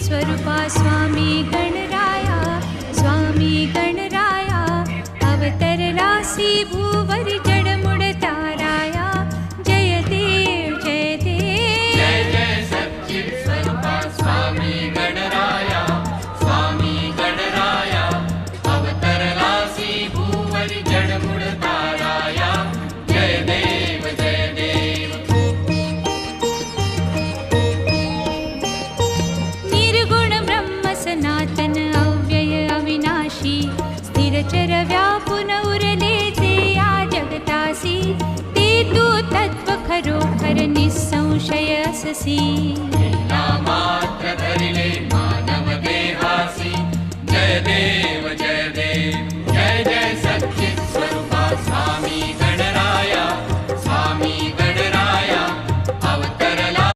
स्वरूपा स्वामी गणराया, स्वामी गणराया अवतरलासी भूवर जडमुड ताराया। जय देव जय देव, जय जय सच्चिद स्वरूपा स्वामी गणराया, स्वामी गणराया अवतरलासी भूवर जडमुड ताराया। जय देव जय देव, निर्गुण ब्रह्म सनातन अव्यय अविनाशी, स्थिरचर व्यापुन उरले जे या जगतासी। ते तू तत्व खरोखर निसंशय अससी, मात्र धरिले मानव देहासी। जय देव